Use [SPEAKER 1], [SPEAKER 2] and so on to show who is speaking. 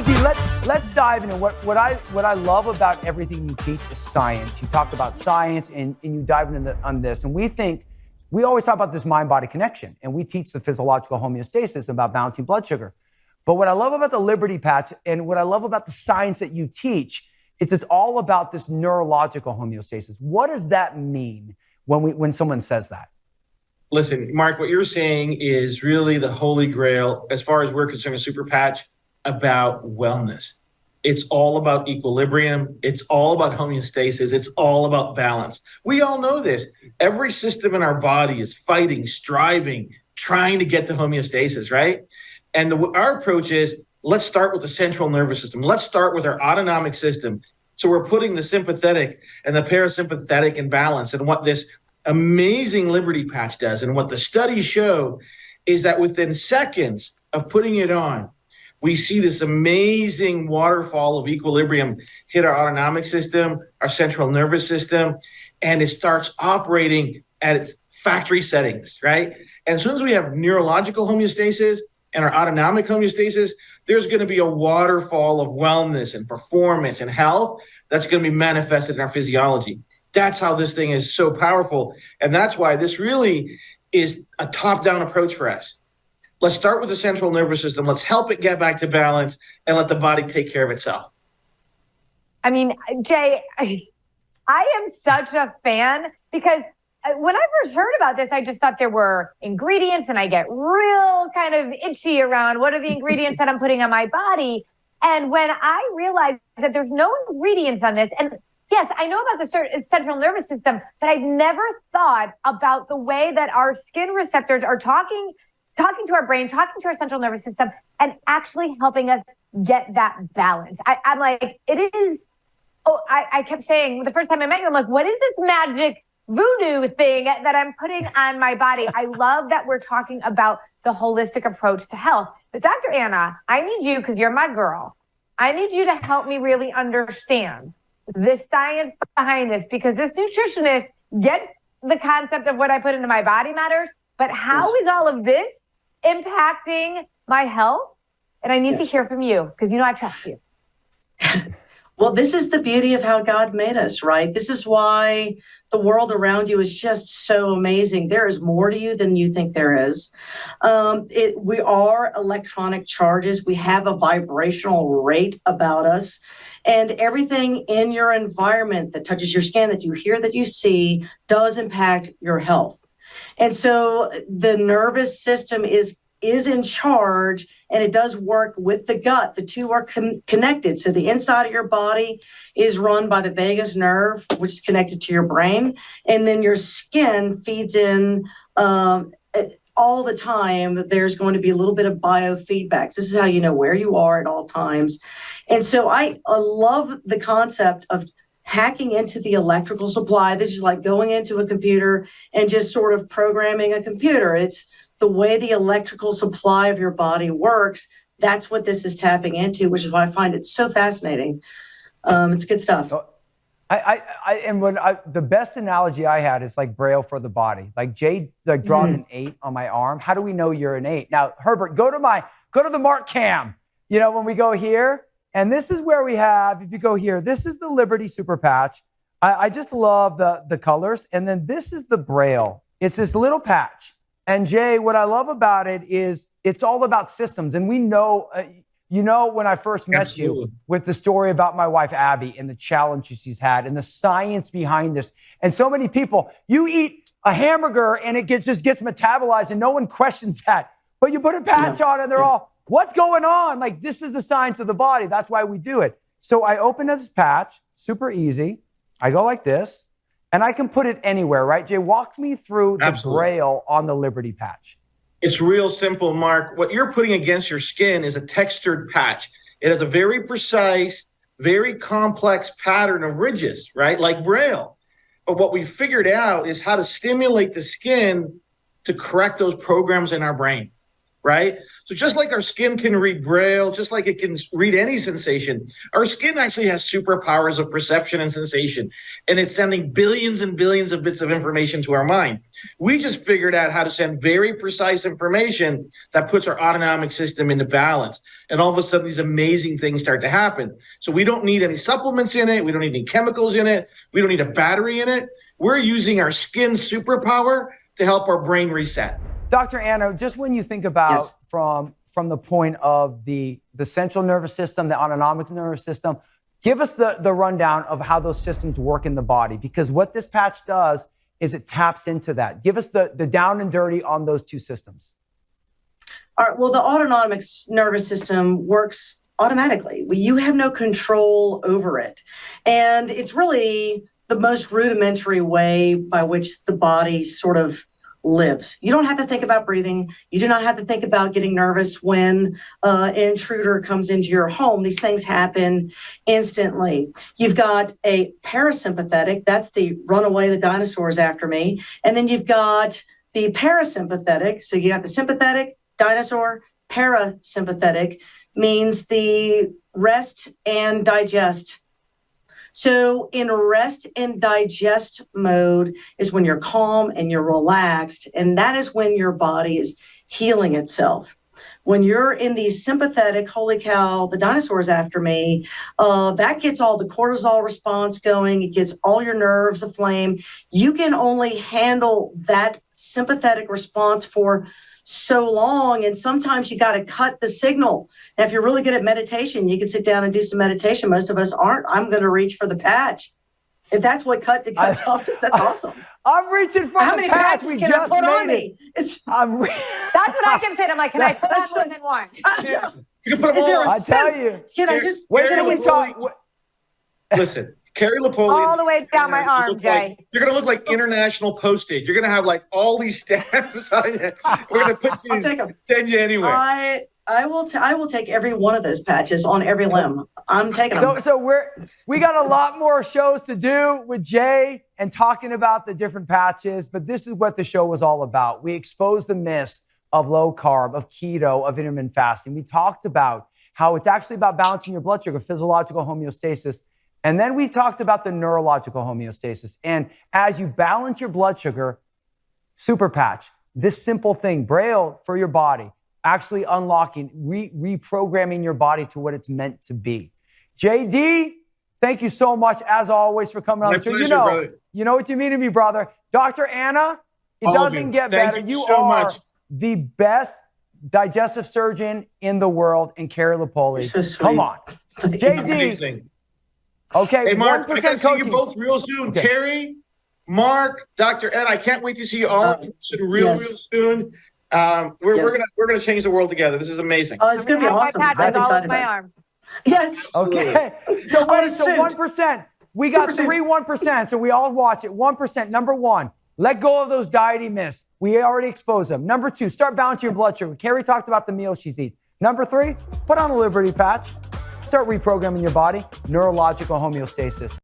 [SPEAKER 1] Let's dive into what I love about everything you teach is science. You talk about science and you dive into on this. And we always talk about this mind-body connection. And we teach the physiological homeostasis about balancing blood sugar. But what I love about the Liberty Patch and what I love about the science that you teach, it's all about this neurological homeostasis. What does that mean when someone says that?
[SPEAKER 2] Listen, Mark, what you're saying is really the holy grail, as far as we're concerned, a super patch about wellness. It's all about equilibrium. It's all about homeostasis. It's all about balance. We all know this. Every system in our body is fighting, striving, trying to get to homeostasis, right? And our approach is, let's start with the central nervous system. Let's start with our autonomic system. So we're putting the sympathetic and the parasympathetic in balance. And what this amazing Liberty Patch does, and what the studies show, is that within seconds of putting it on, we see this amazing waterfall of equilibrium hit our autonomic system, our central nervous system, and it starts operating at its factory settings, right? And as soon as we have neurological homeostasis and our autonomic homeostasis, there's going to be a waterfall of wellness and performance and health that's going to be manifested in our physiology. That's how this thing is so powerful. And that's why this really is a top-down approach for us. Let's start with the central nervous system. Let's help it get back to balance and let the body take care of itself.
[SPEAKER 3] I mean, Jay, I am such a fan because when I first heard about this, I just thought there were ingredients, and I get real kind of itchy around what are the ingredients that I'm putting on my body. And when I realized that there's no ingredients on this, and yes, I know about the central nervous system, but I've never thought about the way that our skin receptors are talking to our brain, talking to our central nervous system, and actually helping us get that balance. I'm like, it is, I kept saying the first time I met you, I'm like, what is this magic voodoo thing that I'm putting on my body? I love that we're talking about the holistic approach to health. But Dr. Anna, I need you, because you're my girl, I need you to help me really understand the science behind this, because this nutritionist gets the concept of what I put into my body matters, but how is all of this impacting my health? And I need to hear from you, because I trust you.
[SPEAKER 4] Well, this is the beauty of how God made us, right? This is why the world around you is just so amazing. There is more to you than you think there is. We are electronic charges. We have a vibrational rate about us. And everything in your environment that touches your skin, that you hear, that you see, does impact your health. And so the nervous system is in charge, and it does work with the gut. The two are connected. So the inside of your body is run by the vagus nerve, which is connected to your brain. And then your skin feeds in all the time that there's going to be a little bit of biofeedback. This is how you know where you are at all times. And so I love the concept of hacking into the electrical supply. This is like going into a computer and just sort of programming a computer. It's the way the electrical supply of your body works. That's what this is tapping into, which is why I find it so fascinating. It's good stuff.
[SPEAKER 1] The best analogy I had is like Braille for the body. Like Jay draws an 8 on my arm. How do we know you're an 8? Now, Herbert, go to the Mark cam. When we go here, and this is where we have, if you go here, this is the Liberty Super Patch. I just love the colors. And then this is the Braille. It's this little patch. And Jay, what I love about it is it's all about systems. And we know, when I first met you with the story about my wife, Abby, and the challenges she's had and the science behind this. And so many people, you eat a hamburger and it just gets metabolized and no one questions that. But you put a patch on and they're all, what's going on? Like, this is the science of the body. That's why we do it. So I open this patch, super easy. I go like this. And I can put it anywhere, right? Jay, walk me through the Braille on the Liberty Patch.
[SPEAKER 2] It's real simple, Mark. What you're putting against your skin is a textured patch. It has a very precise, very complex pattern of ridges, right? Like Braille. But what we figured out is how to stimulate the skin to correct those programs in our brain. right? So just like our skin can read Braille, just like it can read any sensation, our skin actually has superpowers of perception and sensation, and it's sending billions and billions of bits of information to our mind. We just figured out how to send very precise information that puts our autonomic system into balance. And all of a sudden, these amazing things start to happen. So we don't need any supplements in it. We don't need any chemicals in it. We don't need a battery in it. We're using our skin superpower to help our brain reset.
[SPEAKER 1] Dr. Anna, just when you think about from the point of the central nervous system, the autonomic nervous system, give us the rundown of how those systems work in the body, because what this patch does is it taps into that. Give us the down and dirty on those two systems.
[SPEAKER 4] All right, well, the autonomic nervous system works automatically. You have no control over it. And it's really the most rudimentary way by which the body sort of lives. You don't have to think about breathing. You do not have to think about getting nervous when an intruder comes into your home. These things happen instantly. You've got a parasympathetic, that's the run away, the dinosaurs after me. And then you've got the parasympathetic. So you got the sympathetic, dinosaur, parasympathetic means the rest and digest. So in rest and digest mode is when you're calm and you're relaxed, and that is when your body is healing itself. When you're in the sympathetic, holy cow, the dinosaur's after me, that gets all the cortisol response going. It gets all your nerves aflame. You can only handle that sympathetic response for so long, and sometimes you got to cut the signal. Now, if you're really good at meditation, you can sit down and do some meditation. Most of us aren't. I'm going to reach for the patch. If that's what cuts off, that's awesome.
[SPEAKER 1] I'm reaching for the patch. We just made it.
[SPEAKER 3] That's what I can say. I'm like, can I put on more than one?
[SPEAKER 2] You can put them all on.
[SPEAKER 1] I tell you.
[SPEAKER 4] Can I just
[SPEAKER 1] wait till we talk?
[SPEAKER 2] Listen, Carrie Lapoli.
[SPEAKER 3] All the way down my arm, Jay.
[SPEAKER 2] You're going to look like international postage. You're going to have like all these stamps on you. We're going to put you, send you anywhere.
[SPEAKER 4] I will take every one of those patches on every limb. I'm taking them.
[SPEAKER 1] So we got a lot more shows to do with Jay and talking about the different patches, but this is what the show was all about. We exposed the myths of low carb, of keto, of intermittent fasting. We talked about how it's actually about balancing your blood sugar, physiological homeostasis. And then we talked about the neurological homeostasis. And as you balance your blood sugar, super patch, this simple thing, Braille for your body, actually unlocking, reprogramming your body to what it's meant to be. JD, thank you so much, as always, for coming on the show. You know what you mean to me, brother. Dr. Anna, it doesn't get better. You are the best digestive surgeon in the world, and Carrie Lapoli.
[SPEAKER 4] So sweet.
[SPEAKER 1] Come on. JD.
[SPEAKER 2] Amazing.
[SPEAKER 1] Okay,
[SPEAKER 2] hey, Mark,
[SPEAKER 1] 1%
[SPEAKER 2] I got to see you
[SPEAKER 1] coaching.
[SPEAKER 2] both real soon.
[SPEAKER 1] Okay.
[SPEAKER 2] Carrie, Mark, Dr. Ed, I can't wait to see you all in person real soon. We're gonna change the world together. This is amazing.
[SPEAKER 4] Oh, it's gonna be awesome. I'm excited about
[SPEAKER 3] my arm.
[SPEAKER 4] Yes.
[SPEAKER 1] Okay. So wait, so 1%. We got 3 1%. So we all watch it. 1%. Number one, let go of those dieting myths. We already exposed them. Number two, start balancing your blood sugar. Carrie talked about the meals she's eating. Number three, put on a Liberty patch. Start reprogramming your body. Neurological homeostasis.